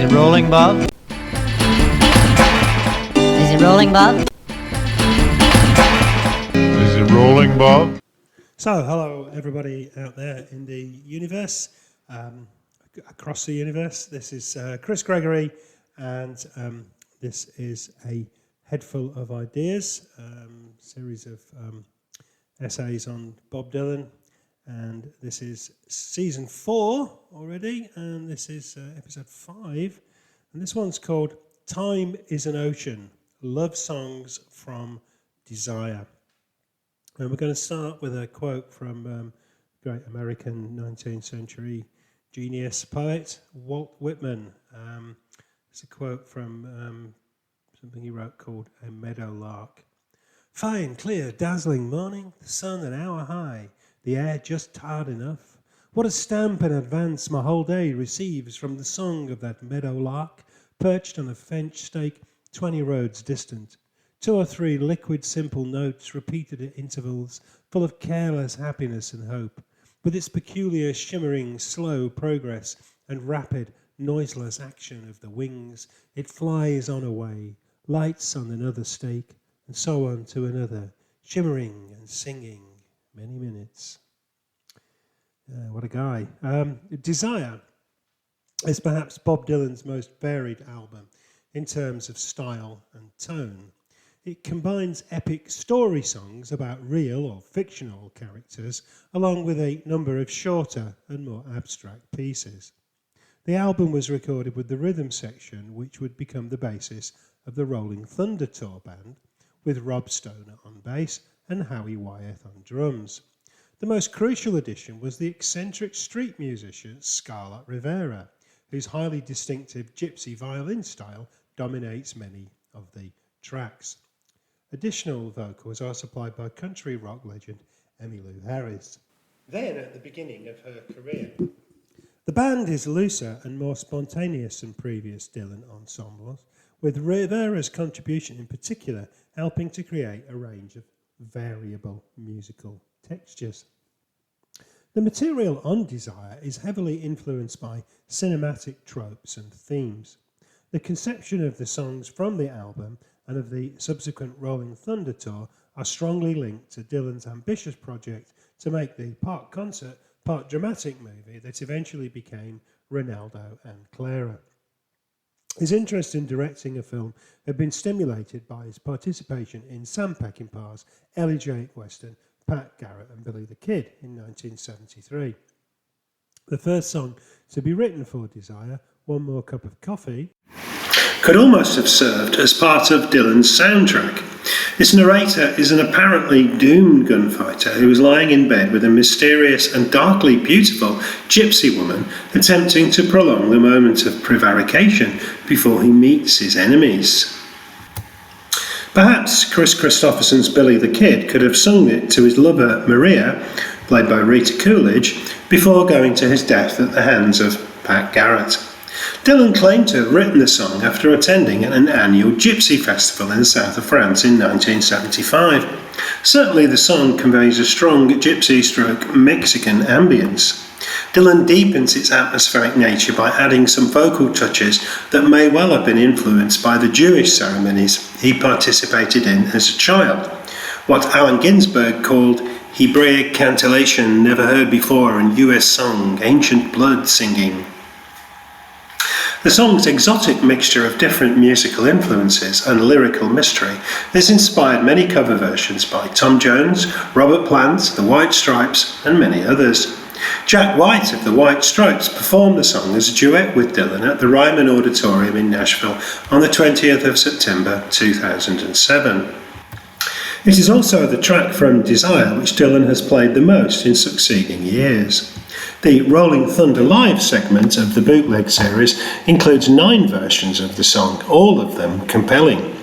it rolling, Bob? Is it rolling, Bob? Is it rolling, Bob? So, hello everybody out there in the universe, across the universe. This is Chris Gregory, and this is a head full of ideas, series of essays on Bob Dylan, and this is season 4 already, and this is episode 5, and this one's called Time is an Ocean, Love Songs from Desire. And we're going to start with a quote from great American 19th century genius poet Walt Whitman. It's a quote from something he wrote called A Meadow Lark. Fine, clear, dazzling morning, the sun an hour high, the air just tired enough. What a stamp in advance my whole day receives from the song of that meadow lark, perched on a fence stake 20 rods distant. 2 or 3 liquid simple notes repeated at intervals, full of careless happiness and hope. With its peculiar shimmering slow progress and rapid noiseless action of the wings, it flies on away, lights on another stake, and so on to another, shimmering and singing many minutes. What a guy. Desire is perhaps Bob Dylan's most varied album in terms of style and tone. It combines epic story songs about real or fictional characters, along with a number of shorter and more abstract pieces. The album was recorded with the rhythm section, which would become the basis of the Rolling Thunder Tour band, with Rob Stoner on bass and Howie Wyeth on drums. The most crucial addition was the eccentric street musician Scarlett Rivera, whose highly distinctive gypsy violin style dominates many of the tracks. Additional vocals are supplied by country rock legend Emmylou Harris. Then, at the beginning of her career, the band is looser and more spontaneous than previous Dylan ensembles, with Rivera's contribution in particular helping to create a range of variable musical textures. The material on Desire is heavily influenced by cinematic tropes and themes. The conception of the songs from the album and of the subsequent Rolling Thunder Tour are strongly linked to Dylan's ambitious project to make the part concert, part dramatic movie that eventually became Ronaldo and Clara. His interest in directing a film had been stimulated by his participation in Sam Peckinpah's elegiac western Pat Garrett and Billy the Kid in 1973. The first song to be written for Desire, One More Cup of Coffee, could almost have served as part of Dylan's soundtrack. Its narrator is an apparently doomed gunfighter who is lying in bed with a mysterious and darkly beautiful gypsy woman attempting to prolong the moment of prevarication before he meets his enemies. Perhaps Chris Christopherson's Billy the Kid could have sung it to his lover Maria, played by Rita Coolidge, before going to his death at the hands of Pat Garrett. Dylan claimed to have written the song after attending an annual gypsy festival in the south of France in 1975. Certainly the song conveys a strong gypsy-Mexican ambience. Dylan deepens its atmospheric nature by adding some vocal touches that may well have been influenced by the Jewish ceremonies he participated in as a child, what Allen Ginsberg called Hebraic cantillation never heard before in US song, ancient blood singing. The song's exotic mixture of different musical influences and lyrical mystery has inspired many cover versions by Tom Jones, Robert Plant, the White Stripes, and many others. Jack White of the White Stripes performed the song as a duet with Dylan at the Ryman Auditorium in Nashville on the 20th of September 2007. It is also the track from Desire which Dylan has played the most in succeeding years. The Rolling Thunder Live segment of the bootleg series includes 9 versions of the song, all of them compelling.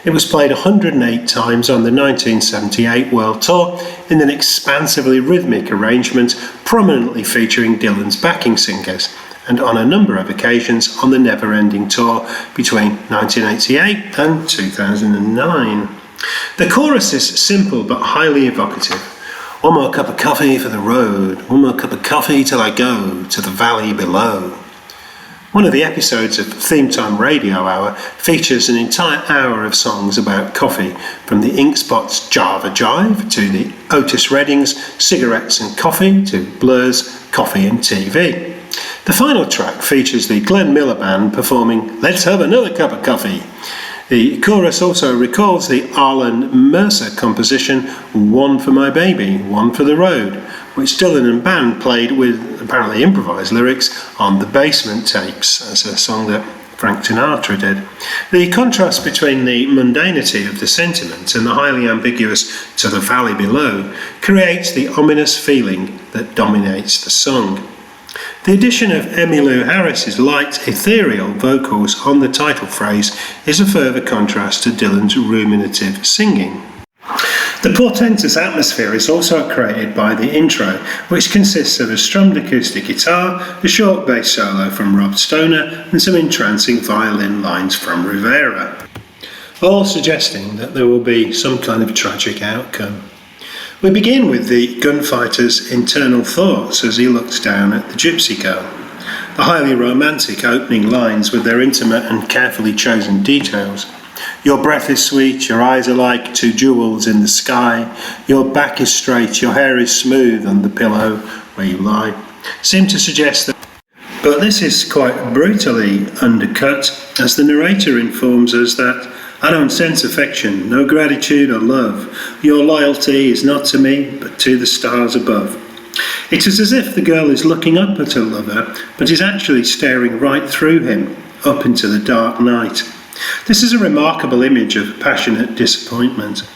It was played 108 times on the 1978 World Tour in an expansively rhythmic arrangement prominently featuring Dylan's backing singers, and on a number of occasions on the Never-Ending Tour between 1988 and 2009. The chorus is simple but highly evocative. One more cup of coffee for the road, one more cup of coffee till I go to the valley below. One of the episodes of Theme Time Radio Hour features an entire hour of songs about coffee, from the Inkspot's Java Jive to the Otis Redding's Cigarettes and Coffee to Blur's Coffee and TV. The final track features the Glenn Miller Band performing Let's Have Another Cup of Coffee. The chorus also recalls the Arlen Mercer composition One for My Baby, One for the Road, which Dylan and band played with apparently improvised lyrics on the Basement Tapes. That's a song that Frank Sinatra did. The contrast between the mundanity of the sentiment and the highly ambiguous To the Valley Below creates the ominous feeling that dominates the song. The addition of Emmylou Harris's light, ethereal vocals on the title phrase is a further contrast to Dylan's ruminative singing. The portentous atmosphere is also created by the intro, which consists of a strummed acoustic guitar, a short bass solo from Rob Stoner, and some entrancing violin lines from Rivera, all suggesting that there will be some kind of tragic outcome. We begin with the gunfighter's internal thoughts as he looks down at the gypsy girl. The highly romantic opening lines with their intimate and carefully chosen details. Your breath is sweet, your eyes are like two jewels in the sky, your back is straight, your hair is smooth on the pillow where you lie, seem to suggest that. But this is quite brutally undercut as the narrator informs us that I don't sense affection, no gratitude or love. Your loyalty is not to me, but to the stars above. It is as if the girl is looking up at her lover, but is actually staring right through him, up into the dark night. This is a remarkable image of passionate disappointment.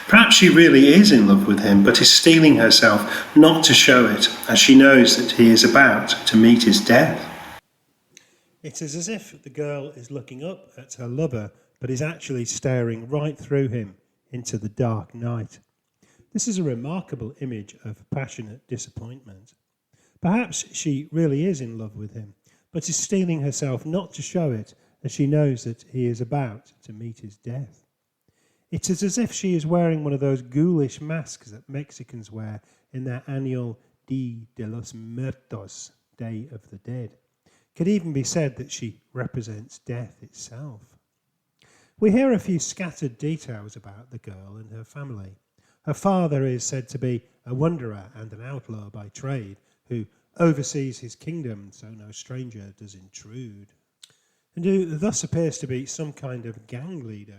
Perhaps she really is in love with him, but is steeling herself not to show it, as she knows that he is about to meet his death. It is as if the girl is looking up at her lover, but is actually staring right through him into the dark night. This is a remarkable image of passionate disappointment. Perhaps she really is in love with him, but is steeling herself not to show it, as she knows that he is about to meet his death. It is as if she is wearing one of those ghoulish masks that Mexicans wear in their annual Dia de los Muertos, Day of the Dead. It could even be said that she represents death itself. We hear a few scattered details about the girl and her family. Her father is said to be a wanderer and an outlaw by trade, who oversees his kingdom so no stranger does intrude, and who thus appears to be some kind of gang leader.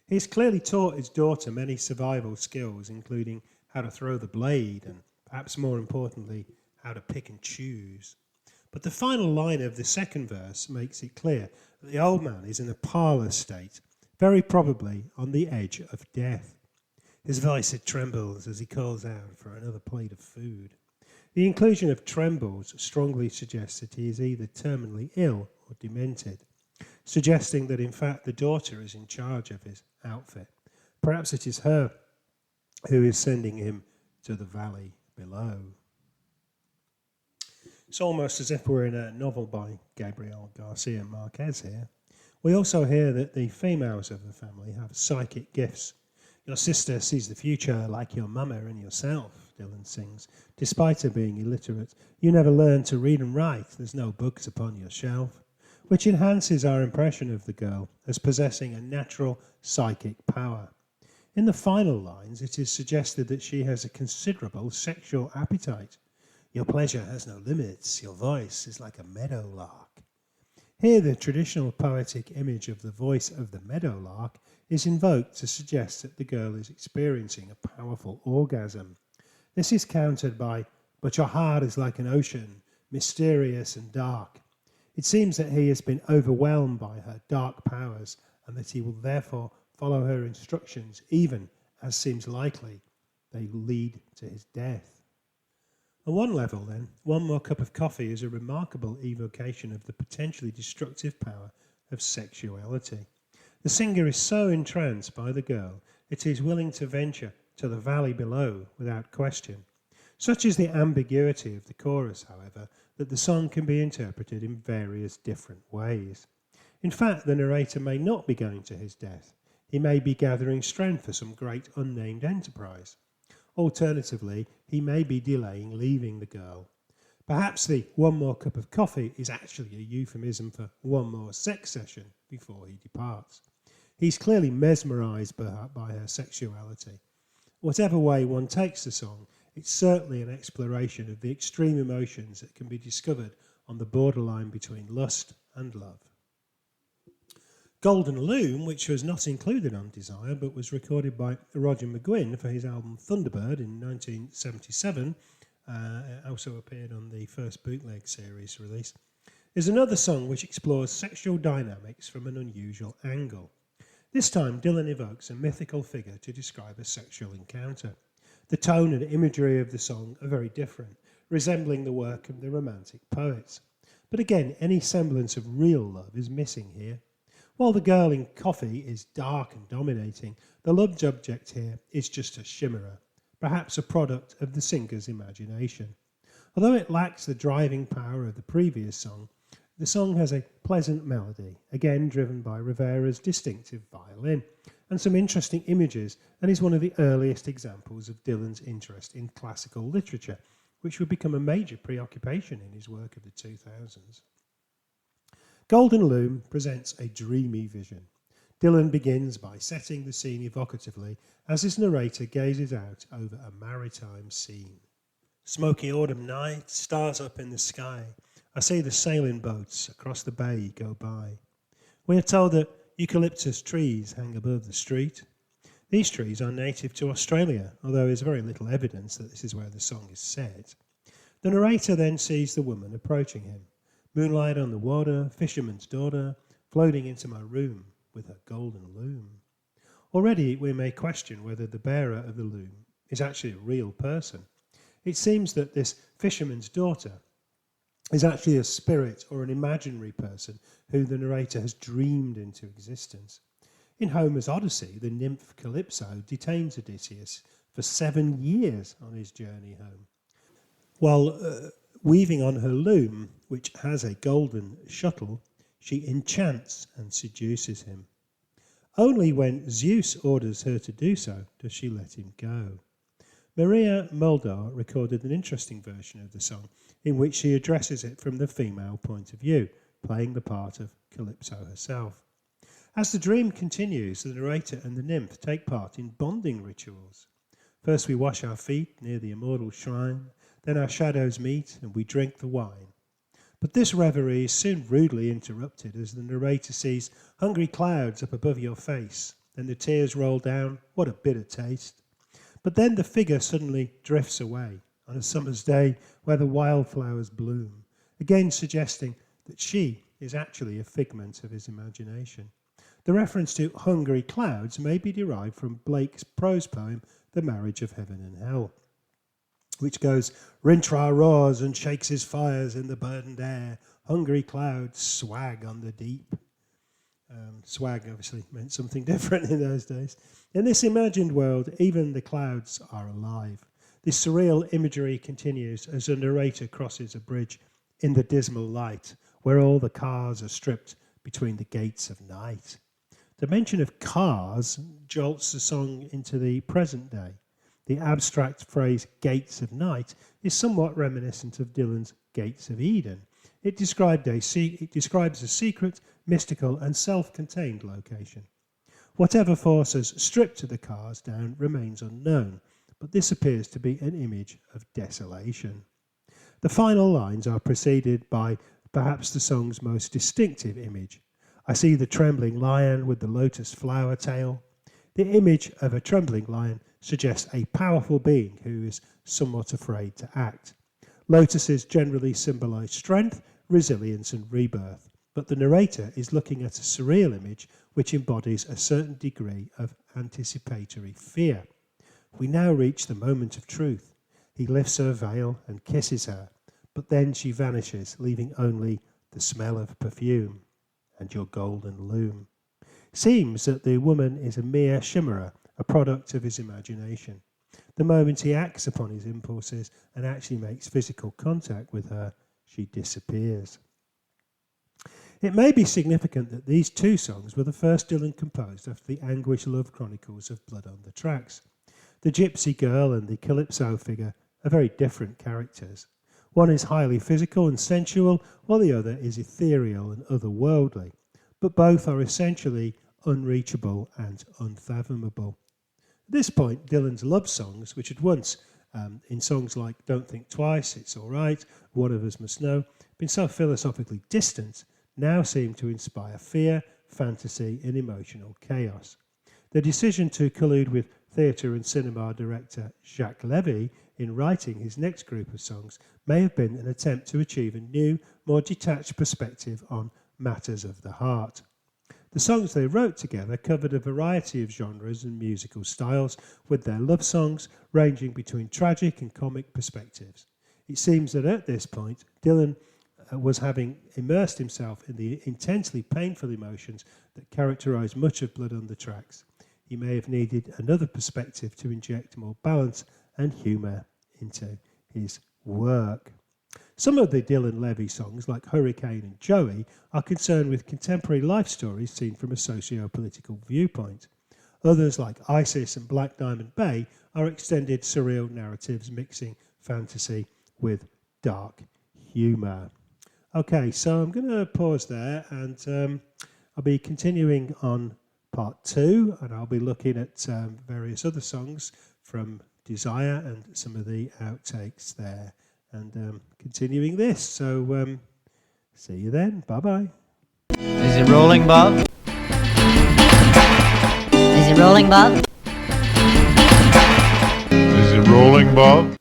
He has clearly taught his daughter many survival skills, including how to throw the blade and, perhaps more importantly, how to pick and choose. But the final line of the second verse makes it clear that the old man is in a parlour state, very probably on the edge of death. His voice trembles as he calls out for another plate of food. The inclusion of trembles strongly suggests that he is either terminally ill or demented, suggesting that in fact the daughter is in charge of his outfit. Perhaps it is her who is sending him to the valley below. It's almost as if we're in a novel by Gabriel Garcia Marquez here. We also hear that the females of the family have psychic gifts. Your sister sees the future like your mama and yourself, Dylan sings. Despite her being illiterate, you never learn to read and write. There's no books upon your shelf, which enhances our impression of the girl as possessing a natural psychic power. In the final lines, it is suggested that she has a considerable sexual appetite. Your pleasure has no limits. Your voice is like a meadowlark. Here, the traditional poetic image of the voice of the meadowlark is invoked to suggest that the girl is experiencing a powerful orgasm. This is countered by, but your heart is like an ocean, mysterious and dark. It seems that he has been overwhelmed by her dark powers and that he will therefore follow her instructions, even, as seems likely, they will lead to his death. On one level, then, One More Cup of Coffee is a remarkable evocation of the potentially destructive power of sexuality. The singer is so entranced by the girl that he is willing to venture to the valley below without question. Such is the ambiguity of the chorus, however, that the song can be interpreted in various different ways. In fact, the narrator may not be going to his death. He may be gathering strength for some great unnamed enterprise. Alternatively, he may be delaying leaving the girl. Perhaps the one more cup of coffee is actually a euphemism for one more sex session before he departs. He's clearly mesmerised by her sexuality. Whatever way one takes the song, it's certainly an exploration of the extreme emotions that can be discovered on the borderline between lust and love. Golden Loom, which was not included on Desire but was recorded by Roger McGuinn for his album Thunderbird in 1977, also appeared on the first bootleg series release, is another song which explores sexual dynamics from an unusual angle. This time, Dylan evokes a mythical figure to describe a sexual encounter. The tone and imagery of the song are very different, resembling the work of the Romantic poets. But again, any semblance of real love is missing here. While the girl in coffee is dark and dominating, the love subject here is just a chimera, perhaps a product of the singer's imagination. Although it lacks the driving power of the previous song, the song has a pleasant melody, again driven by Rivera's distinctive violin, and some interesting images, and is one of the earliest examples of Dylan's interest in classical literature, which would become a major preoccupation in his work of the 2000s. Golden Loom presents a dreamy vision. Dylan begins by setting the scene evocatively as his narrator gazes out over a maritime scene. Smoky autumn night, stars up in the sky. I see the sailing boats across the bay go by. We are told that eucalyptus trees hang above the street. These trees are native to Australia, although there is very little evidence that this is where the song is set. The narrator then sees the woman approaching him. Moonlight on the water, fisherman's daughter, floating into my room with her golden loom. Already we may question whether the bearer of the loom is actually a real person. It seems that this fisherman's daughter is actually a spirit or an imaginary person who the narrator has dreamed into existence. In Homer's Odyssey, the nymph Calypso detains Odysseus for 7 years on his journey home. While weaving on her loom, which has a golden shuttle, she enchants and seduces him. Only when Zeus orders her to do so does she let him go. Maria Muldaur recorded an interesting version of the song in which she addresses it from the female point of view, playing the part of Calypso herself. As the dream continues, the narrator and the nymph take part in bonding rituals. First we wash our feet near the immortal shrine, then our shadows meet and we drink the wine. But this reverie is soon rudely interrupted as the narrator sees hungry clouds up above your face. Then the tears roll down, what a bitter taste. But then the figure suddenly drifts away on a summer's day where the wildflowers bloom, again suggesting that she is actually a figment of his imagination. The reference to hungry clouds may be derived from Blake's prose poem, The Marriage of Heaven and Hell, which goes, Rintrah roars and shakes his fires in the burdened air, hungry clouds swag on the deep. Swag obviously meant something different in those days. In this imagined world, even the clouds are alive. This surreal imagery continues as the narrator crosses a bridge in the dismal light, where all the cars are stripped between the gates of night. The mention of cars jolts the song into the present day. The abstract phrase gates of night is somewhat reminiscent of Dylan's Gates of Eden. It describes a secret, mystical and self-contained location. Whatever force has stripped the cars down remains unknown, but this appears to be an image of desolation. The final lines are preceded by perhaps the song's most distinctive image. I see the trembling lion with the lotus flower tail. The image of a trembling lion suggests a powerful being who is somewhat afraid to act. Lotuses generally symbolize strength, resilience and rebirth, but the narrator is looking at a surreal image which embodies a certain degree of anticipatory fear. We now reach the moment of truth. He lifts her veil and kisses her, but then she vanishes, leaving only the smell of perfume and your golden loom. Seems that the woman is a mere chimera, a product of his imagination. The moment he acts upon his impulses and actually makes physical contact with her, she disappears. It may be significant that these two songs were the first Dylan composed after the anguish love chronicles of Blood on the Tracks. The gypsy girl and the calypso figure are very different characters. One is highly physical and sensual, while the other is ethereal and otherworldly. But both are essentially unreachable and unfathomable. At this point, Dylan's love songs, which had once, in songs like Don't Think Twice, It's Alright, One of Us Must Know, been so philosophically distant, now seem to inspire fear, fantasy and emotional chaos. The decision to collude with theatre and cinema director Jacques Levy in writing his next group of songs may have been an attempt to achieve a new, more detached perspective on matters of the heart. The songs they wrote together covered a variety of genres and musical styles, with their love songs ranging between tragic and comic perspectives. It seems that at this point, Dylan was having immersed himself in the intensely painful emotions that characterise much of Blood on the Tracks. He may have needed another perspective to inject more balance and humour into his work. Some of the Dylan Levy songs, like Hurricane and Joey, are concerned with contemporary life stories seen from a socio-political viewpoint. Others, like Isis and Black Diamond Bay, are extended surreal narratives mixing fantasy with dark humour. Okay, so I'm going to pause there, and I'll be continuing on part 2, and I'll be looking at various other songs from Desire and some of the outtakes there, and continuing this. So see you then. Bye-bye. Is it rolling, Bob? Is it rolling, Bob? Is it rolling, Bob?